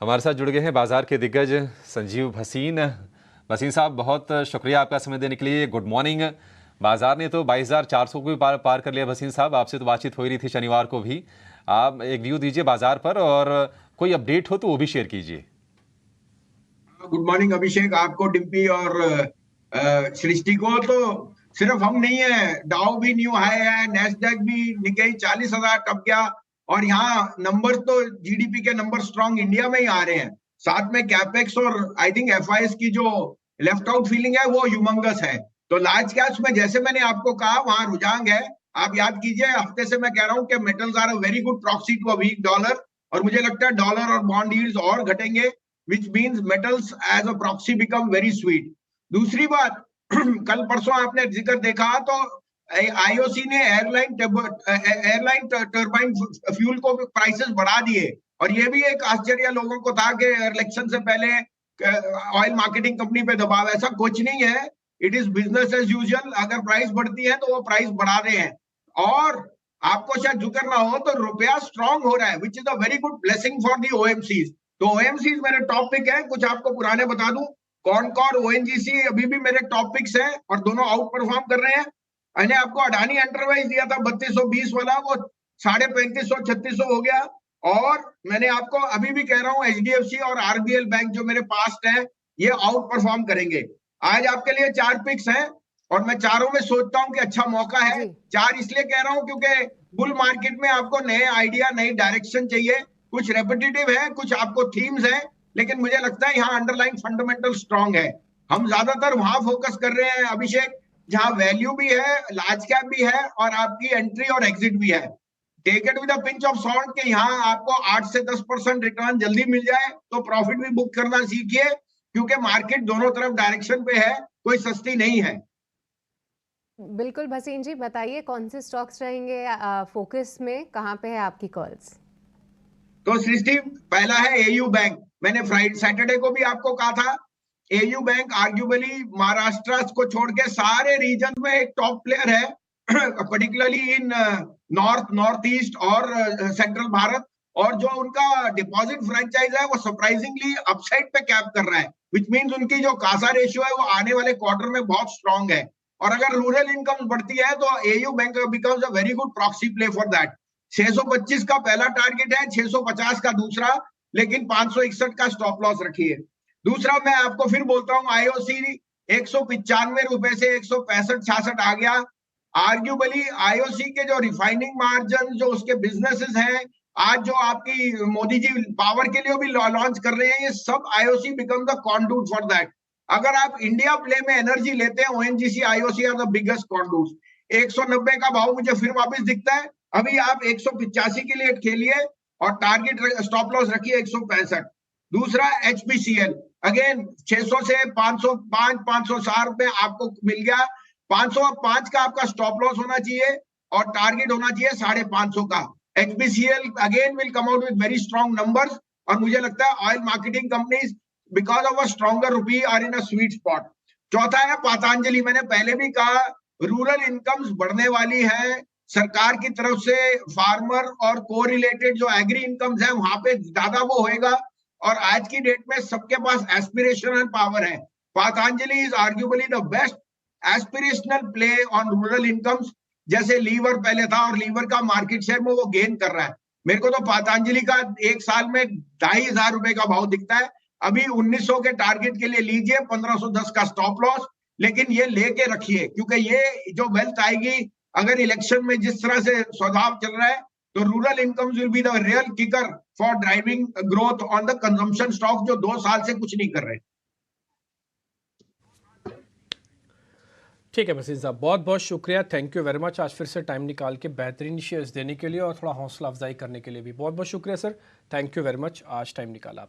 हमारे साथ जुड़ गए हैं बाजार के दिग्गज संजीव भसीन। भसीन साहब, बहुत शुक्रिया आपका समय देने के लिए। Good morning. बाजार ने तो 22,400 को भी पार कर लिया। भसीन साहब, आपसे तो बातचीत हो ही रही थी शनिवार को भी। आप एक व्यू दीजिए बाजार पर और कोई अपडेट हो तो वो भी शेयर कीजिए। गुड मॉर्निंग अभिषेक, आपको, डिम्पी और सृष्टि को। तो सिर्फ हम नहीं है, डाउ भी न्यू हाई है, नेस्डैक भी, निकेई 40,000 टप गया। और यहाँ नंबर तो जीडीपी के नंबर स्ट्रांग इंडिया में ही आ रहे हैं। साथ में कैपेक्स और आई थिंक एफआईएस की जो लेफ्ट आउट फीलिंग है वो ह्यूमंगस है। तो लार्ज कैप्स में जैसे मैंने आपको कहा वहां रुझान है। आप याद कीजिए, हफ्ते से मैं कह रहा हूं कि metals are a very good proxy to a weak dollar. और मुझे लगता है डॉलर और बॉन्ड यील्ड्स और घटेंगे, which means metals as a proxy become very sweet। दूसरी बात, कल परसों आपने जिक्र देखा तो आईओसी ने एयरलाइन टर्बाइन फ्यूल को प्राइसेस बढ़ा दिए। और ये भी एक आश्चर्य लोगों को था कि इलेक्शन से पहले ऑयल मार्केटिंग कंपनी पे दबाव। ऐसा कुछ नहीं है, it is business as usual. अगर प्राइस बढ़ती है तो वो प्राइस बढ़ा रहे हैं। और आपको शायद जिक्र ना हो तो रुपया स्ट्रांग हो रहा है, which is a very good blessing for the OMCs. तो ओएमसीज मेरे टॉप पिक है। कुछ आपको पुराने बता दूं, कॉनकॉर, ओएनजीसी अभी भी मेरे टॉप पिक्स हैं और दोनों आउट परफॉर्म कर रहे हैं। मैंने आपको अडानी एंटरप्राइज दिया था 3220 वाला, वो 3550 3600 हो गया। और मैंने आपको अभी भी कह रहा हूं एचडीएफसी और आरबीएल बैंक जो मेरे पास्ट है, ये आउट परफॉर्म करेंगे। आज आपके लिए 4 पिक्स हैं और मैं चारों में सोचता हूं कि अच्छा मौका है। जी। 4 इसलिए कह रहा हूं क्योंकि बुल मार्केट में आपको नए आइडिया, नई डायरेक्शन चाहिए। कुछ रेपिटेटिव है, कुछ आपको थीम्स है, लेकिन मुझे लगता है यहाँ अंडरलाइन फंडामेंटल स्ट्रांग है। हम ज्यादातर वहां फोकस कर रहे हैं अभिषेक, जहां वैल्यू भी है, लार्ज कैप भी है और आपकी एंट्री और एग्जिट भी है। Take it with a pinch of salt के यहाँ आपको 8 से 10% रिटर्न जल्दी मिल जाए तो प्रॉफिट भी बुक करना सीखिए, क्योंकि मार्केट दोनों तरफ डायरेक्शन पे है, कोई सस्ती नहीं है। बिल्कुल भसीन जी, बताइए कौन से स्टॉक्स रहेंगे फोकस में, कहाँ पे है आपकी कॉल्स? तो सृष्टि, पहला है एयू बैंक। मैंने फ्राइडे सैटरडे को भी आपको कहा था, एयू बैंक आर्ग्यूबली महाराष्ट्र को छोड़ के सारे रीजन में एक टॉप प्लेयर है, particularly in north, north east और सेंट्रल भारत। और जो उनका डिपॉजिट फ्रेंचाइज है वो सरप्राइजिंगली अपसाइड पे कैप कर रहा है, विच मींस उनकी जो कासा रेशियो है वो आने वाले क्वार्टर में बहुत स्ट्रांग है। और अगर रूरल इनकम बढ़ती है तो AU bank becomes a very good proxy play for that. 625 का पहला टारगेट है, 650 का दूसरा, लेकिन 561 का स्टॉप लॉस रखिए। दूसरा मैं आपको फिर बोलता हूं, आईओसी 195 रुपए से 165-66 आ गया। आर्ग्यूबली आईओसी के जो रिफाइनिंग मार्जिन, जो उसके बिजनेसेस हैं, आज जो आपकी मोदी जी पावर के लिए भी लॉन्च कर रहे हैं, ये सब IOC become the conduit for that. अगर आप इंडिया प्ले में एनर्जी लेते हैं, ONGC, IOC are the biggest conduit. 190 का भाव मुझे फिर वापस दिखता है। अभी आप 185 के लिए खेलिए और टारगेट स्टॉप लॉस रखिए 165। दूसरा एचपीसीएल, अगेन 600 से 505 560 में आपको मिल गया। 505 का आपका स्टॉप लॉस होना चाहिए और टारगेट होना चाहिए 550 का। HPCL again will come out with very strong numbers. और मुझे लगता है oil marketing companies because of a stronger rupee are in a sweet spot. चौथा है पतंजलि। मैंने पहले भी कहा, रूरल इनकम्स बढ़ने वाली है, सरकार की तरफ से फार्मर और को रिलेटेड जो एग्री इनकम्स है वहां पे ज्यादा वो होएगा। और आज की डेट में सबके पास एस्पिरेशनल पावर है। Patanjali is arguably the best aspirational play on rural incomes. जैसे लीवर पहले था और लीवर का मार्केट शेयर में वो गेन कर रहा है। मेरे को तो पतंजलि का एक साल में 2,500 रुपए का भाव दिखता है। अभी 1900 के टारगेट के लिए लीजिए, 1510 का स्टॉप लॉस, लेकिन ये लेके रखिए क्योंकि ये जो वेल्थ आएगी, अगर इलेक्शन में जिस तरह से स्वभाव चल रहा है, तो rural incomes will be the real kicker for driving growth on the consumption stock, जो 2 साल से कुछ नहीं कर रहे। ठीक है भसीन साहब, बहुत बहुत शुक्रिया, थैंक यू वेरी मच। आज फिर से टाइम निकाल के बेहतरीन शेयर्स देने के लिए और थोड़ा हौसला अफजाई करने के लिए भी बहुत बहुत शुक्रिया sir, thank you very much. आज टाइम निकाला आप।